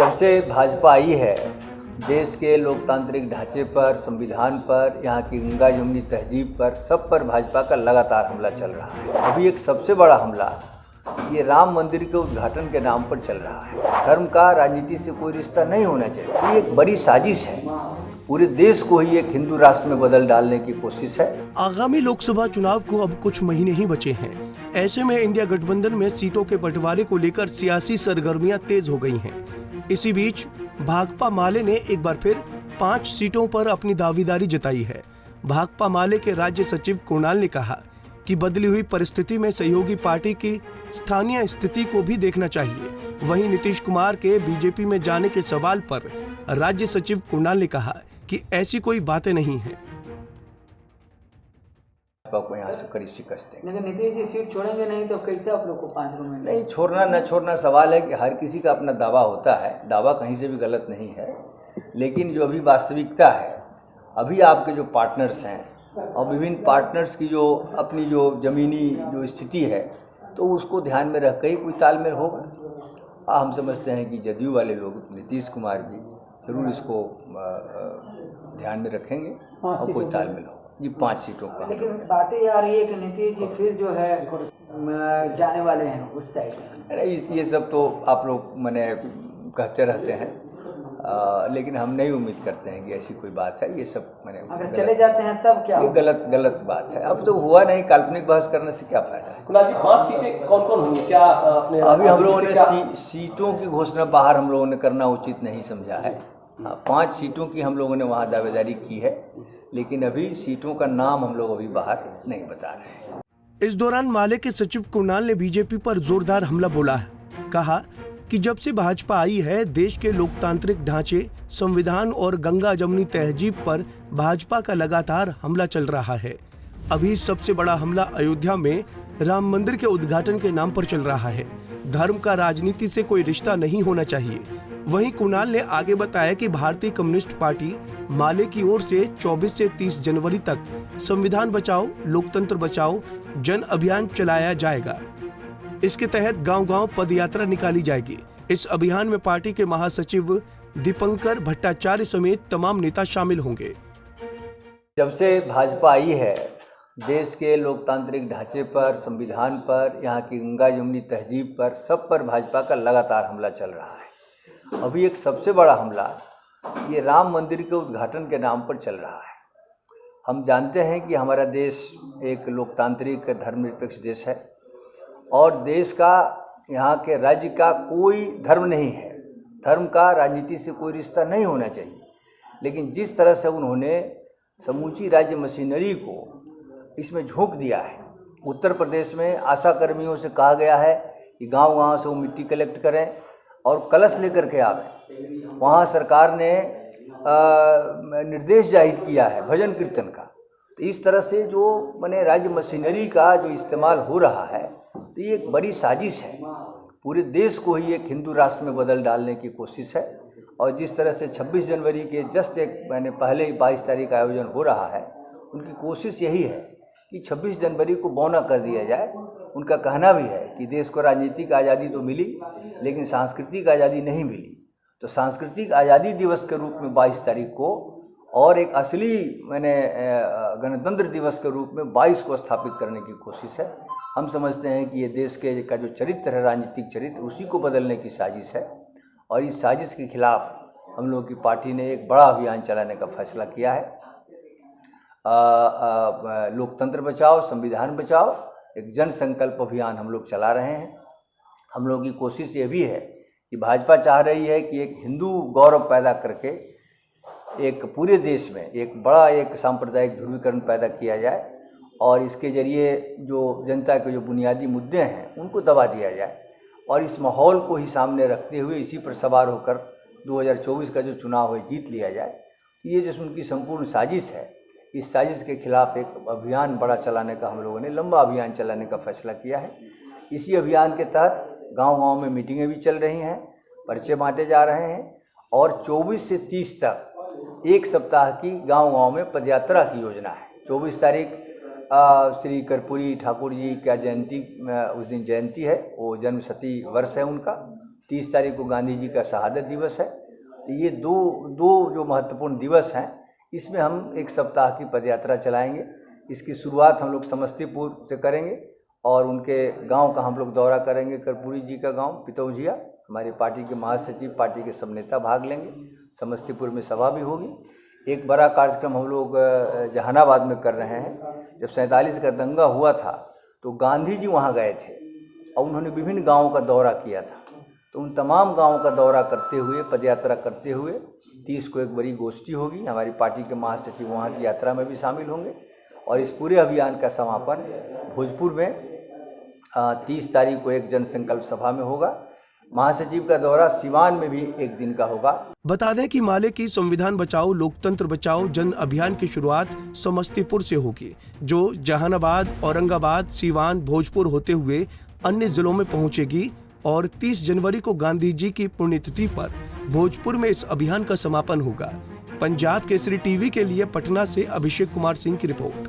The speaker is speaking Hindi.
जब से भाजपा आई है, देश के लोकतांत्रिक ढांचे पर, संविधान पर, यहाँ की गंगा जमुनी तहजीब पर, सब पर भाजपा का लगातार हमला चल रहा है। अभी एक सबसे बड़ा हमला ये राम मंदिर के उद्घाटन के नाम पर चल रहा है। धर्म का राजनीति से कोई रिश्ता नहीं होना चाहिए। ये एक बड़ी साजिश है। पूरे देश को ही एक हिंदू राष्ट्र में बदल डालने की कोशिश है। आगामी लोकसभा चुनाव को अब कुछ महीने ही बचे हैं। ऐसे में इंडिया गठबंधन में सीटों के बंटवारे को लेकर सियासी सरगर्मियां तेज हो गई हैं। इसी बीच भाकपा माले ने एक बार फिर 5 सीटों पर अपनी दावेदारी जताई है। भाकपा माले के राज्य सचिव कुणाल ने कहा कि बदली हुई परिस्थिति में सहयोगी पार्टी की स्थानीय स्थिति को भी देखना चाहिए। वहीं नीतीश कुमार के बीजेपी में जाने के सवाल पर राज्य सचिव कुणाल ने कहा कि ऐसी कोई बातें नहीं है। को यहाँ से कड़ी शिकस्त देंगे। लेकिन नीतीश जी सीट छोड़ेंगे नहीं तो कैसे आप लोग को 5 रूम में? नहीं, छोड़ना न छोड़ना सवाल है कि हर किसी का अपना दावा होता है। दावा कहीं से भी गलत नहीं है, लेकिन जो अभी वास्तविकता है, अभी आपके जो पार्टनर्स हैं और विभिन्न पार्टनर्स की जो अपनी जो ज़मीनी जो स्थिति है, तो उसको ध्यान में रख के ही कोई तालमेल होगा। हम समझते हैं कि जदयू वाले लोग, नीतीश कुमार भी जरूर इसको ध्यान में रखेंगे और कोई तालमेल होगा। ये 5 सीटों का। लेकिन बातें ये आ रही है कि नीतीश जी फिर जो है जाने वाले हैं उस साइड। अरे ये सब तो आप लोग मैंने कहते रहते हैं, लेकिन हम नहीं उम्मीद करते हैं कि ऐसी कोई बात है। ये सब मैंने अगर चले जाते हैं तब क्या? ये गलत बात है। अब तो हुआ नहीं, काल्पनिक बहस करने से क्या फायदा है। कुणाल जी, 5 सीटें कौन कौन होंगी? क्या आपने अभी हम लोगों ने सीटों की घोषणा बाहर हम लोगों ने करना उचित नहीं समझा है। 5 सीटों की हम लोगों ने वहाँ दावेदारी की है, लेकिन अभी सीटों का नाम हम लोग अभी बाहर नहीं बता रहे हैं। इस दौरान माले के सचिव कुणाल ने बीजेपी पर जोरदार हमला बोला है। कहा कि जब से भाजपा आई है, देश के लोकतांत्रिक ढांचे, संविधान और गंगा जमुनी तहजीब पर भाजपा का लगातार हमला चल रहा है। अभी सबसे बड़ा हमला अयोध्या में राम मंदिर के उद्घाटन के नाम पर चल रहा है। धर्म का राजनीति से कोई रिश्ता नहीं होना चाहिए। वहीं कुणाल ने आगे बताया कि भारतीय कम्युनिस्ट पार्टी माले की ओर से 24 से 30 जनवरी तक संविधान बचाओ, लोकतंत्र बचाओ जन अभियान चलाया जाएगा। इसके तहत गांव-गांव पदयात्रा निकाली जाएगी। इस अभियान में पार्टी के महासचिव दीपंकर भट्टाचार्य समेत तमाम नेता शामिल होंगे। जब से भाजपा आई है, देश के लोकतांत्रिक ढांचे पर, संविधान पर, यहाँ की गंगा जमुनी तहजीब पर, सब पर भाजपा का लगातार हमला चल रहा है। अभी एक सबसे बड़ा हमला ये राम मंदिर के उद्घाटन के नाम पर चल रहा है। हम जानते हैं कि हमारा देश एक लोकतांत्रिक धर्मनिरपेक्ष देश है और देश का, यहाँ के राज्य का कोई धर्म नहीं है। धर्म का राजनीति से कोई रिश्ता नहीं होना चाहिए। लेकिन जिस तरह से उन्होंने समूची राज्य मशीनरी को इसमें झोंक दिया है, उत्तर प्रदेश में आशा कर्मियों से कहा गया है कि गांव-गांव से वो मिट्टी कलेक्ट करें और कलश लेकर के आवें। वहाँ सरकार ने निर्देश जारी किया है भजन कीर्तन का। तो इस तरह से जो माने राज्य मशीनरी का जो इस्तेमाल हो रहा है, तो ये एक बड़ी साजिश है। पूरे देश को ही एक हिंदू राष्ट्र में बदल डालने की कोशिश है। और जिस तरह से 26 जनवरी के जस्ट एक महीने पहले 22 तारीख का आयोजन हो रहा है, उनकी कोशिश यही है कि 26 जनवरी को बौना कर दिया जाए। उनका कहना भी है कि देश को राजनीतिक आज़ादी तो मिली, लेकिन सांस्कृतिक आज़ादी नहीं मिली। तो सांस्कृतिक आज़ादी दिवस के रूप में 22 तारीख को और एक असली गणतंत्र दिवस के रूप में 22 को स्थापित करने की कोशिश है। हम समझते हैं कि ये देश के का जो चरित्र है, राजनीतिक चरित्र, उसी को बदलने की साजिश है। और इस साजिश के खिलाफ हम लोग की पार्टी ने एक बड़ा अभियान चलाने का फैसला किया है। लोकतंत्र बचाओ, संविधान बचाओ, एक जन संकल्प अभियान हम लोग चला रहे हैं। हम लोग की कोशिश ये भी है कि भाजपा चाह रही है कि एक हिंदू गौरव पैदा करके एक पूरे देश में एक बड़ा एक सांप्रदायिक ध्रुवीकरण पैदा किया जाए और इसके ज़रिए जो जनता के जो बुनियादी मुद्दे हैं उनको दबा दिया जाए। और इस माहौल को ही सामने रखते हुए इसी पर सवार होकर 2024 का जो चुनाव है जीत लिया जाए। ये जो उनकी संपूर्ण साजिश है, इस साजिश के खिलाफ एक अभियान बड़ा चलाने का हम लोगों ने लंबा अभियान चलाने का फैसला किया है। इसी अभियान के तहत गांव-गांव में मीटिंगें भी चल रही हैं, पर्चे बांटे जा रहे हैं और 24 से 30 तक एक सप्ताह की गांव-गांव में पदयात्रा की योजना है। 24 तारीख श्री कर्पूरी ठाकुर जी का जयंती, उस दिन जयंती है, वो जन्मशती वर्ष है उनका। 30 तारीख को गांधी जी का शहादत दिवस है। तो ये दो जो महत्वपूर्ण दिवस हैं, इसमें हम एक सप्ताह की पदयात्रा चलाएंगे। इसकी शुरुआत हम लोग समस्तीपुर से करेंगे और उनके गांव का हम लोग दौरा करेंगे। कर्पूरी जी का गांव पितौजिया, हमारी पार्टी के महासचिव, पार्टी के सब नेता भाग लेंगे। समस्तीपुर में सभा भी होगी। एक बड़ा कार्यक्रम हम लोग जहानाबाद में कर रहे हैं। जब 47 का दंगा हुआ था तो गांधी जी वहाँ गए थे और उन्होंने विभिन्न गाँवों का दौरा किया था। तो उन तमाम गाँवों का दौरा करते हुए, पदयात्रा करते हुए 30 को एक बड़ी गोष्ठी होगी। हमारी पार्टी के महासचिव वहाँ की यात्रा में भी शामिल होंगे और इस पूरे अभियान का समापन भोजपुर में 30 तारीख को एक जनसंकल्प सभा में होगा। महासचिव का दौरा सिवान में भी एक दिन का होगा। बता दें कि माले की संविधान बचाओ लोकतंत्र बचाओ जन अभियान की शुरुआत समस्तीपुर से होगी, जो जहानाबाद, औरंगाबाद, सिवान, भोजपुर होते हुए अन्य जिलों में पहुंचेगी और 30 जनवरी को गांधी जी की पुण्यतिथि पर भोजपुर में इस अभियान का समापन होगा। पंजाब केसरी टीवी के लिए पटना से अभिषेक कुमार सिंह की रिपोर्ट।